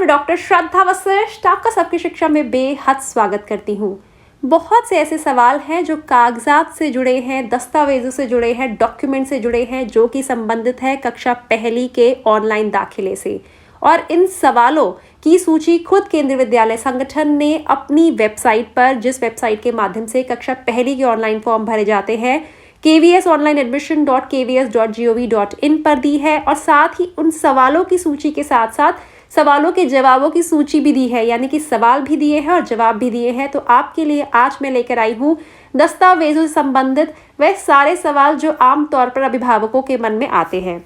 मैं डॉक्टर श्रद्धा वशिष्ठ आपका सबकी शिक्षा में बेहद स्वागत करती हूँ। बहुत से ऐसे सवाल हैं जो कागजात से जुड़े हैं, दस्तावेजों से जुड़े हैं, डॉक्यूमेंट से जुड़े हैं, जो कि संबंधित है कक्षा पहली के ऑनलाइन दाखिले से। और इन सवालों की सूची खुद केंद्रीय विद्यालय संगठन ने अपनी वेबसाइट पर, जिस वेबसाइट के माध्यम से कक्षा पहली के ऑनलाइन फॉर्म भरे जाते हैं, kvsonlineadmission.kvs.gov.in पर दी है। और साथ ही उन सवालों की सूची के साथ साथ सवालों के जवाबों की सूची भी दी है, यानी कि सवाल भी दिए हैं और जवाब भी दिए हैं। तो आपके लिए आज मैं लेकर आई हूँ दस्तावेजों से संबंधित वह सारे सवाल जो आमतौर पर अभिभावकों के मन में आते हैं।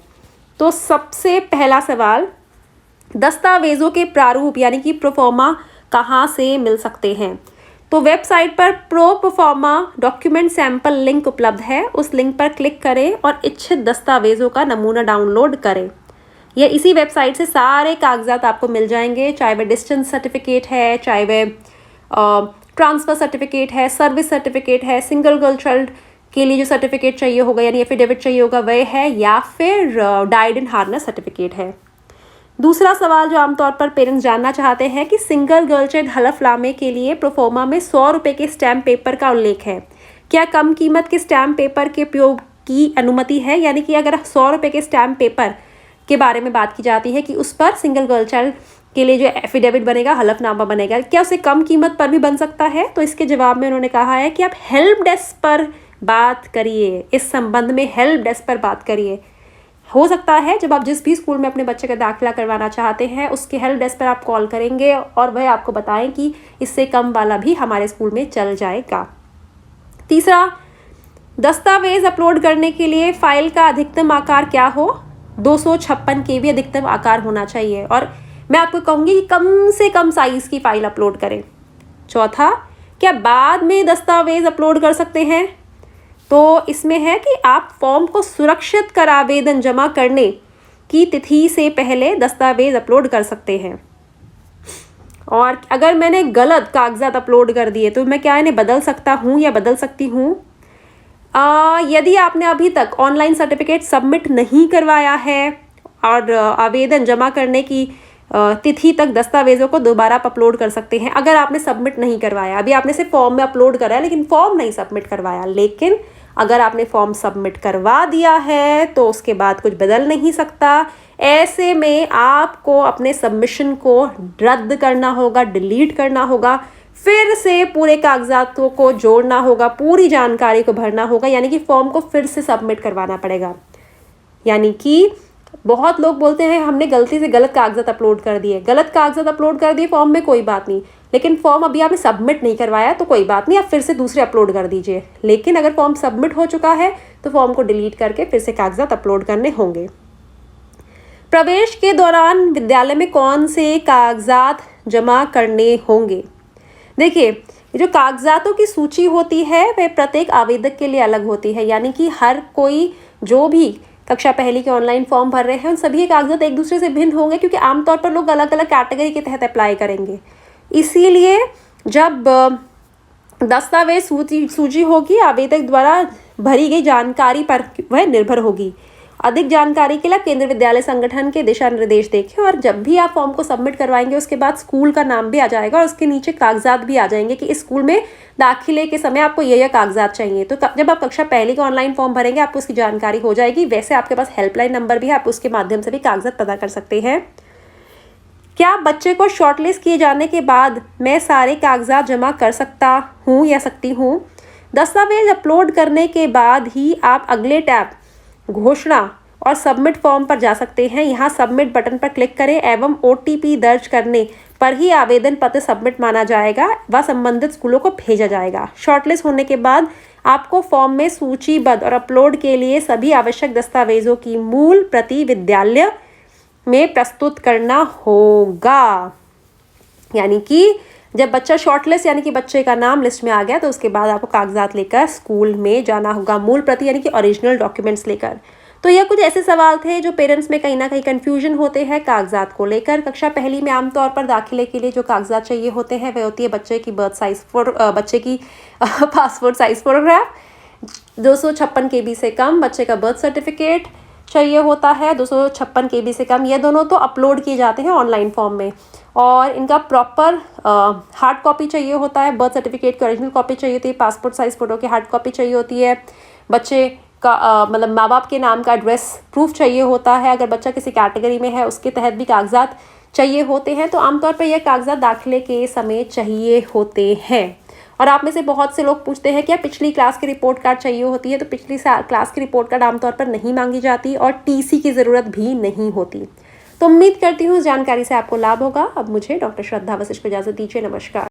तो सबसे पहला सवाल, दस्तावेजों के प्रारूप यानी कि प्रोफॉर्मा कहाँ से मिल सकते हैं? तो वेबसाइट पर प्रोफॉर्मा डॉक्यूमेंट सैंपल लिंक उपलब्ध है। उस लिंक पर क्लिक करें और इच्छित दस्तावेजों का नमूना डाउनलोड करें। यह इसी वेबसाइट से सारे कागजात आपको मिल जाएंगे, चाहे वह डिस्टेंस सर्टिफिकेट है, चाहे वह ट्रांसफ़र सर्टिफिकेट है, सर्विस सर्टिफिकेट है, सिंगल गर्ल चाइल्ड के लिए जो सर्टिफिकेट चाहिए होगा यानी एफिडेविट चाहिए होगा वह है, या फिर डाइड इन हार्नेस सर्टिफिकेट है। दूसरा सवाल जो आमतौर पर पेरेंट्स जानना चाहते हैं कि सिंगल गर्ल चाइल्ड हलफनामे के लिए प्रोफॉर्मा में 100 रुपये के स्टैम्प पेपर का उल्लेख है। क्या कम कीमत के स्टैम्प पेपर के उपयोग की अनुमति है? यानी कि अगर 100 रुपये के स्टैम्प पेपर के बारे में बात की जाती है कि उस पर सिंगल गर्ल चाइल्ड के लिए जो एफिडेविट बनेगा, हलफनामा बनेगा, क्या उसे कम कीमत पर भी बन सकता है? तो इसके जवाब में उन्होंने कहा है कि आप हेल्प डेस्क पर बात करिए, इस संबंध में हेल्प डेस्क पर बात करिए। हो सकता है जब आप जिस भी स्कूल में अपने बच्चे का दाखिला करवाना चाहते हैं उसके हेल्प डेस्क पर आप कॉल करेंगे और वह आपको बताएं कि इससे कम वाला भी हमारे स्कूल में चल जाएगा। तीसरा, दस्तावेज अपलोड करने के लिए फाइल का अधिकतम आकार क्या हो? 256 KB अधिकतम आकार होना चाहिए और मैं आपको कहूँगी कि कम से कम साइज़ की फ़ाइल अपलोड करें। चौथा, क्या बाद में दस्तावेज अपलोड कर सकते हैं? तो इसमें है कि आप फॉर्म को सुरक्षित कर आवेदन जमा करने की तिथि से पहले दस्तावेज अपलोड कर सकते हैं। और अगर मैंने गलत कागजात अपलोड कर दिए तो मैं क्या इन्हें बदल सकता हूँ या बदल सकती हूँ? यदि आपने अभी तक ऑनलाइन सर्टिफिकेट सबमिट नहीं करवाया है और आवेदन जमा करने की तिथि तक दस्तावेज़ों को दोबारा आप अपलोड कर सकते हैं। अगर आपने सबमिट नहीं करवाया, अभी आपने सिर्फ फॉर्म में अपलोड करा है लेकिन फॉर्म नहीं सबमिट करवाया, लेकिन अगर आपने फॉर्म सबमिट करवा दिया है तो उसके बाद कुछ बदल नहीं सकता। ऐसे में आपको अपने सबमिशन को रद्द करना होगा, डिलीट करना होगा, फिर से पूरे कागजातों को जोड़ना होगा, पूरी जानकारी को भरना होगा, यानी कि फॉर्म को फिर से सबमिट करवाना पड़ेगा। यानी कि बहुत लोग बोलते हैं हमने गलती से गलत कागजात अपलोड कर दिए। गलत कागजात अपलोड कर दिए फॉर्म में, कोई बात नहीं, लेकिन फॉर्म अभी आपने सबमिट नहीं करवाया तो कोई बात नहीं, आप फिर से दूसरे अपलोड कर दीजिए। लेकिन अगर फॉर्म सबमिट हो चुका है तो फॉर्म को डिलीट करके फिर से कागजात अपलोड करने होंगे। प्रवेश के दौरान विद्यालय में कौन से कागजात जमा करने होंगे? देखिए, जो कागजातों की सूची होती है वह प्रत्येक आवेदक के लिए अलग होती है, यानी कि हर कोई जो भी कक्षा पहली के ऑनलाइन फॉर्म भर रहे हैं उन सभी के कागजात एक दूसरे से भिन्न होंगे, क्योंकि आमतौर पर लोग अलग अलग कैटेगरी के तहत अप्लाई करेंगे। इसीलिए जब दस्तावेज सूची होगी आवेदक द्वारा भरी गई जानकारी पर वह निर्भर होगी। अधिक जानकारी के लिए केंद्रीय विद्यालय संगठन के दिशा निर्देश देखें और जब भी आप फॉर्म को सबमिट करवाएंगे उसके बाद स्कूल का नाम भी आ जाएगा और उसके नीचे कागजात भी आ जाएंगे कि इस स्कूल में दाखिले के समय आपको यह कागजात चाहिए। तो जब आप कक्षा पहली का ऑनलाइन फॉर्म भरेंगे आपको उसकी जानकारी हो जाएगी। वैसे आपके पास हेल्पलाइन नंबर भी है, आप उसके माध्यम से भी कागजात पता कर सकते हैं। क्या बच्चे को शॉर्टलिस्ट किए जाने के बाद मैं सारे कागजात जमा कर सकता हूँ या सकती हूँ? दस्तावेज अपलोड करने के बाद ही आप अगले टैब घोषणा और सबमिट फॉर्म पर जा सकते हैं। यहाँ सबमिट बटन पर क्लिक करें एवं OTP दर्ज करने पर ही आवेदन पत्र सबमिट माना जाएगा व संबंधित स्कूलों को भेजा जाएगा। शॉर्टलिस्ट होने के बाद आपको फॉर्म में सूचीबद्ध और अपलोड के लिए सभी आवश्यक दस्तावेजों की मूल प्रति विद्यालय में प्रस्तुत करना होगा। यानी कि जब बच्चा शॉर्टलिस्ट यानी कि बच्चे का नाम लिस्ट में आ गया तो उसके बाद आपको कागजात लेकर स्कूल में जाना होगा, मूल प्रति यानी कि ओरिजिनल डॉक्यूमेंट्स लेकर। तो यह कुछ ऐसे सवाल थे जो पेरेंट्स में कहीं ना कहीं कन्फ्यूजन होते हैं कागजात को लेकर। कक्षा पहली में आमतौर पर दाखिले के लिए जो कागजात चाहिए होते हैं वह होती है बच्चे की बच्चे की पासपोर्ट साइज फोटोग्राफ, 256 KB से कम, बच्चे का बर्थ सर्टिफिकेट, चाहिए होता है, 256 KB से कम। ये दोनों तो अपलोड किए जाते हैं ऑनलाइन फॉर्म में। और इनका प्रॉपर हार्ड कॉपी चाहिए होता है, बर्थ सर्टिफिकेट की ओरिजिनल कॉपी चाहिए होती है, पासपोर्ट साइज़ फ़ोटो की हार्ड कॉपी चाहिए होती है, बच्चे का मतलब माँ बाप के नाम का एड्रेस प्रूफ चाहिए होता है। अगर बच्चा किसी कैटेगरी में है उसके तहत भी कागजात चाहिए होते हैं। तो आमतौर पर यह कागजात दाखिले के समय चाहिए होते हैं। और आप में से बहुत से लोग पूछते हैं क्या पिछली क्लास की रिपोर्ट कार्ड चाहिए होती है? तो पिछली क्लास की रिपोर्ट कार्ड आमतौर पर नहीं मांगी जाती और TC की ज़रूरत भी नहीं होती। तो उम्मीद करती हूँ इस जानकारी से आपको लाभ होगा। अब मुझे डॉक्टर श्रद्धा वशिष्ठ को इजाज़त दीजिए। नमस्कार।